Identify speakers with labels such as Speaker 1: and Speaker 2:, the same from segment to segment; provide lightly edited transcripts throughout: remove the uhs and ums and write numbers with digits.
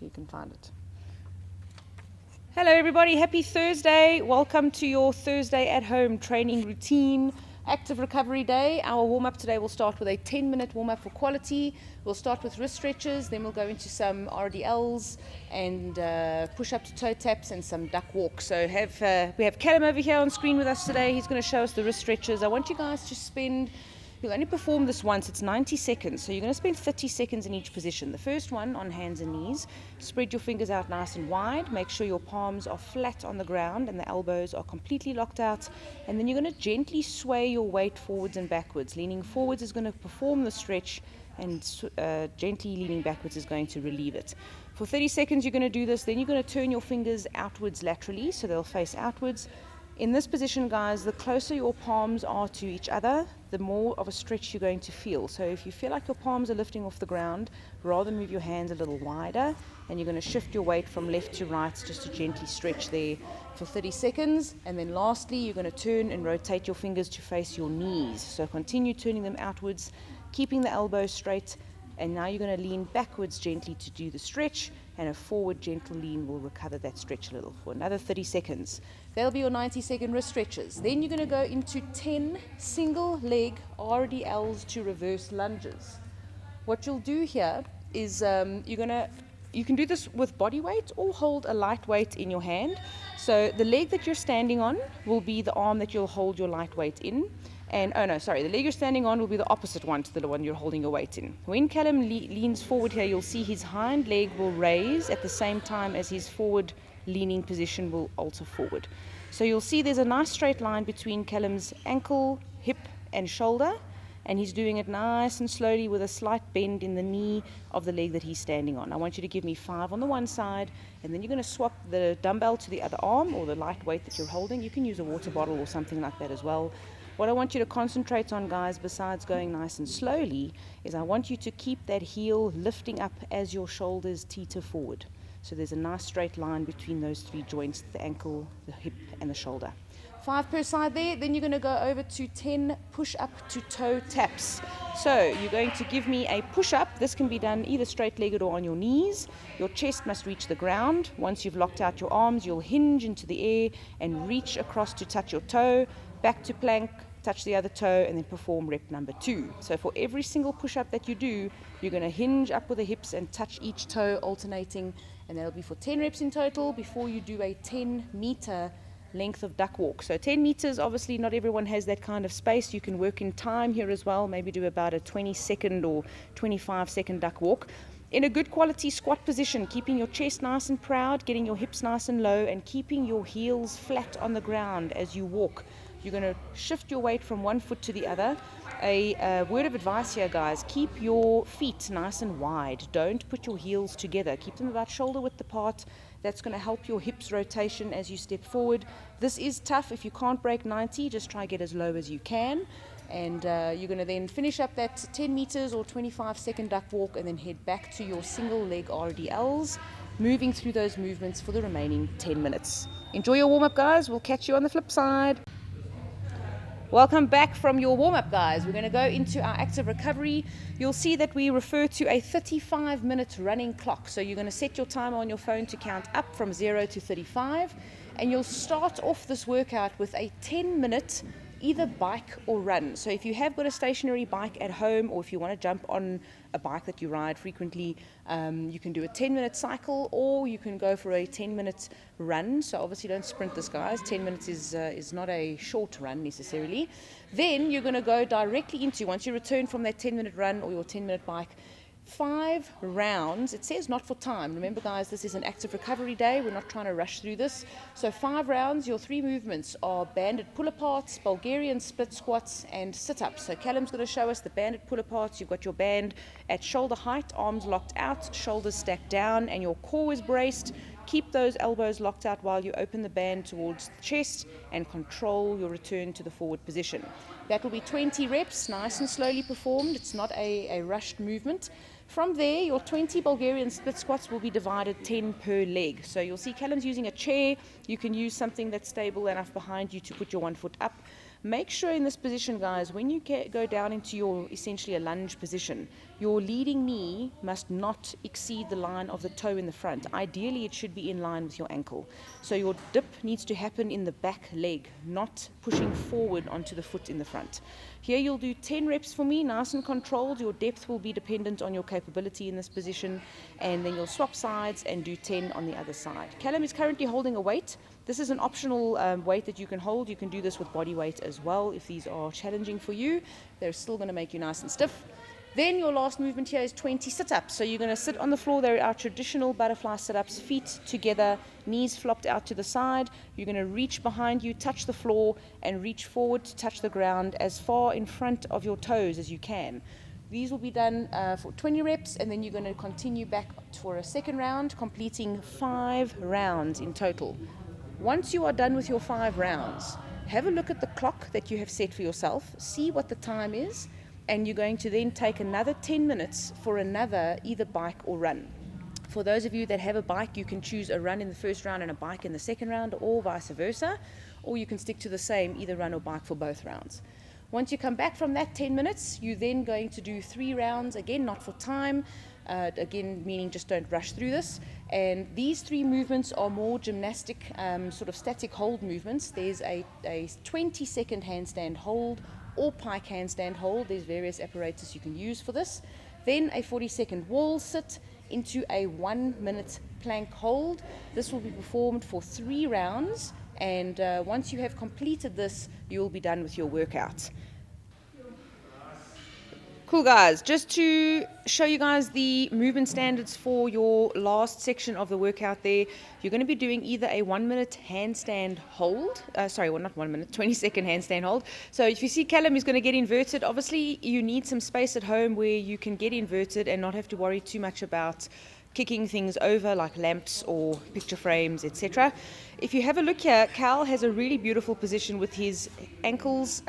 Speaker 1: so you can find it. Hello everybody, happy Thursday. Welcome to your Thursday at home training routine. Active recovery day. Our warm-up today will start with a 10-minute warm-up for quality. We'll start with wrist stretches, then we'll go into some RDLs and push-up to toe taps and some duck walks. So we have Callum over here on screen with us today. He's going to show us the wrist stretches. I want you guys to spend, you'll only perform this once, it's 90 seconds. So you're going to spend 30 seconds in each position. The first one on hands and knees. Spread your fingers out nice and wide. Make sure your palms are flat on the ground and the elbows are completely locked out. And then you're going to gently sway your weight forwards and backwards. Leaning forwards is going to perform the stretch, and gently leaning backwards is going to relieve it. For 30 seconds you're going to do this. Then you're going to turn your fingers outwards laterally so they'll face outwards. In this position, guys, the closer your palms are to each other, the more of a stretch you're going to feel. So if you feel like your palms are lifting off the ground, rather move your hands a little wider, and you're going to shift your weight from left to right just to gently stretch there for 30 seconds. And then lastly, you're going to turn and rotate your fingers to face your knees. So continue turning them outwards, keeping the elbows straight. And now you're going to lean backwards gently to do the stretch, and a forward gentle lean will recover that stretch a little for another 30 seconds. That'll be your 90-second wrist stretches. Then you're going to go into 10 single leg RDLs to reverse lunges. What you'll do here is you can do this with body weight or hold a light weight in your hand. So the leg that you're standing on will be the arm that you'll hold your light weight in. And, the leg you're standing on will be the opposite one to the one you're holding your weight in. When Callum leans forward here, you'll see his hind leg will raise at the same time as his forward leaning position will alter forward. So you'll see there's a nice straight line between Callum's ankle, hip, and shoulder, and he's doing it nice and slowly with a slight bend in the knee of the leg that he's standing on. I want you to give me 5 on the one side, and then you're going to swap the dumbbell to the other arm or the light weight that you're holding. You can use a water bottle or something like that as well. What I want you to concentrate on, guys, besides going nice and slowly, is I want you to keep that heel lifting up as your shoulders teeter forward. So there's a nice straight line between those 3 joints, the ankle, the hip, and the shoulder. 5 per side there. Then you're going to go over to 10 push-up to toe taps. So you're going to give me a push-up. This can be done either straight-legged or on your knees. Your chest must reach the ground. Once you've locked out your arms, you'll hinge into the air and reach across to touch your toe, back to plank, touch the other toe, and then perform rep number 2. So for every single push-up that you do, you're going to hinge up with the hips and touch each toe, alternating, and that'll be for 10 reps in total before you do a 10-meter length of duck walk. So 10 meters, obviously not everyone has that kind of space. You can work in time here as well, maybe do about a 20-second or 25-second duck walk. In a good quality squat position, keeping your chest nice and proud, getting your hips nice and low, and keeping your heels flat on the ground as you walk. You're going to shift your weight from one foot to the other. A word of advice here, guys, keep your feet nice and wide. Don't put your heels together. Keep them about shoulder width apart. That's going to help your hips rotation as you step forward. This is tough. If you can't break 90, just try to get as low as you can. And you're going to then finish up that 10 meters or 25-second duck walk and then head back to your single leg RDLs, moving through those movements for the remaining 10 minutes. Enjoy your warm-up, guys. We'll catch you on the flip side. Welcome back from your warm-up, guys. We're going to go into our active recovery. You'll see that we refer to a 35-minute running clock. So you're going to set your timer on your phone to count up from 0 to 35. And you'll start off this workout with a 10-minute either bike or run. So if you have got a stationary bike at home, or if you want to jump on a bike that you ride frequently, you can do a 10-minute cycle, or you can go for a 10-minute run. So obviously don't sprint this, guys. 10 minutes is not a short run necessarily. Then you're going to go directly into, once you return from that 10-minute run or your 10-minute bike, 5 rounds. It says not for time. Remember, guys, this is an active recovery day. We're not trying to rush through this. So 5 rounds. Your 3 movements are banded pull-aparts, Bulgarian split squats, and sit-ups. So Callum's going to show us the banded pull-aparts. You've got your band at shoulder height, arms locked out, shoulders stacked down, and your core is braced. Keep those elbows locked out while you open the band towards the chest and control your return to the forward position. That will be 20 reps, nice and slowly performed. It's not a rushed movement. From there, your 20 Bulgarian split squats will be divided 10 per leg. So you'll see Callum's using a chair. You can use something that's stable enough behind you to put your one foot up. Make sure in this position, guys, when you go down into your essentially a lunge position, your leading knee must not exceed the line of the toe in the front. Ideally, it should be in line with your ankle. So your dip needs to happen in the back leg, not pushing forward onto the foot in the front. Here you'll do 10 reps for me, nice and controlled. Your depth will be dependent on your capability in this position, and then you'll swap sides and do 10 on the other side. Callum is currently holding a weight. This is an optional weight that you can hold. You can do this with body weight as well if these are challenging for you. They're still going to make you nice and stiff. Then your last movement here is 20 sit-ups. So you're going to sit on the floor. They're our traditional butterfly sit-ups, feet together, knees flopped out to the side. You're going to reach behind you, touch the floor, and reach forward to touch the ground as far in front of your toes as you can. These will be done for 20 reps, and then you're going to continue back for a second round, completing 5 rounds in total. Once you are done with your 5 rounds, have a look at the clock that you have set for yourself, see what the time is, and you're going to then take another 10 minutes for another either bike or run. For those of you that have a bike, you can choose a run in the first round and a bike in the second round, or vice versa, or you can stick to the same either run or bike for both rounds. Once you come back from that 10 minutes, you're then going to do 3 rounds, again not for time, again meaning just don't rush through this. And these 3 movements are more gymnastic, sort of static hold movements. There's a 20-second handstand hold or pike handstand hold. There's various apparatus you can use for this. Then a 40-second wall sit into a 1-minute plank hold. This will be performed for 3 rounds, and once you have completed this, you will be done with your workout. Cool, guys. Just to show you guys the movement standards for your last section of the workout there, you're going to be doing either a 1-minute handstand hold. 20-second handstand hold. So if you see Callum is going to get inverted, obviously you need some space at home where you can get inverted and not have to worry too much about kicking things over like lamps or picture frames, etc. If you have a look here, Cal has a really beautiful position with his ankles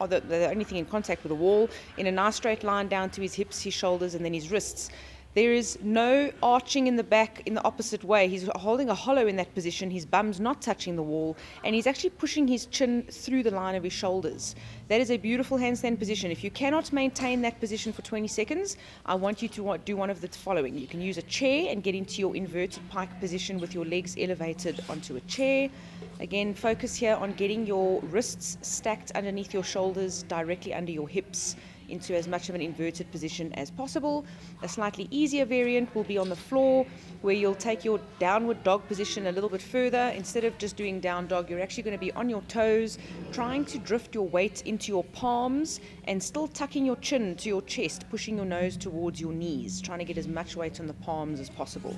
Speaker 1: are the only thing in contact with the wall, in a nice straight line down to his hips, his shoulders, and then his wrists. There is no arching in the back in the opposite way. He's holding a hollow in that position. His bum's not touching the wall, and he's actually pushing his chin through the line of his shoulders. That is a beautiful handstand position. If you cannot maintain that position for 20 seconds, I want you to do one of the following. You can use a chair and get into your inverted pike position with your legs elevated onto a chair. Again, focus here on getting your wrists stacked underneath your shoulders, directly under your hips, into as much of an inverted position as possible. A slightly easier variant will be on the floor, where you'll take your downward dog position a little bit further. Instead of just doing down dog, you're actually going to be on your toes, trying to drift your weight into your palms and still tucking your chin to your chest, pushing your nose towards your knees, trying to get as much weight on the palms as possible.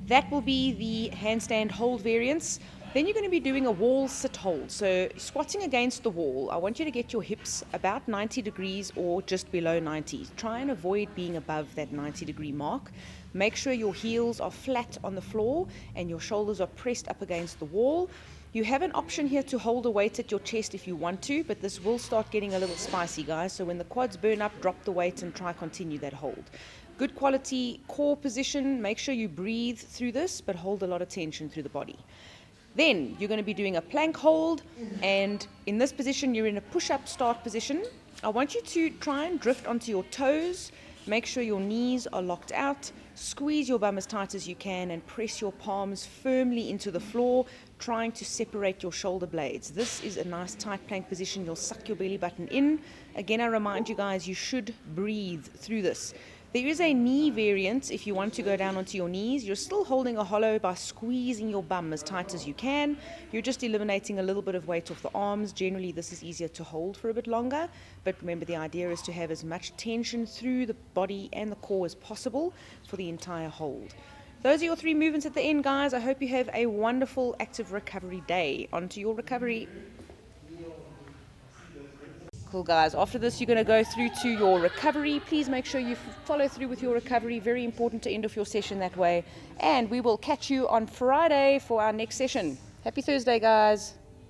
Speaker 1: That will be the handstand hold variants. Then you're going to be doing a wall sit hold. So squatting against the wall, I want you to get your hips about 90 degrees or just below 90. Try and avoid being above that 90-degree mark. Make sure your heels are flat on the floor and your shoulders are pressed up against the wall. You have an option here to hold a weight at your chest if you want to, but this will start getting a little spicy, guys. So when the quads burn up, drop the weight and try continue that hold. Good quality core position. Make sure you breathe through this, but hold a lot of tension through the body. Then you're going to be doing a plank hold, and in this position you're in a push-up start position. I want you to try and drift onto your toes, make sure your knees are locked out, squeeze your bum as tight as you can and press your palms firmly into the floor, trying to separate your shoulder blades. This is a nice tight plank position. You'll suck your belly button in. Again, I remind you guys, you should breathe through this. There is a knee variant if you want to go down onto your knees. You're still holding a hollow by squeezing your bum as tight as you can. You're just eliminating a little bit of weight off the arms. Generally, this is easier to hold for a bit longer. But remember, the idea is to have as much tension through the body and the core as possible for the entire hold. Those are your 3 movements at the end, guys. I hope you have a wonderful active recovery day. On to your recovery. Cool, guys. After this, you're going to go through to your recovery. Please make sure you follow through with your recovery. Very important to end off your session that way. And we will catch you on Friday for our next session. Happy Thursday, guys.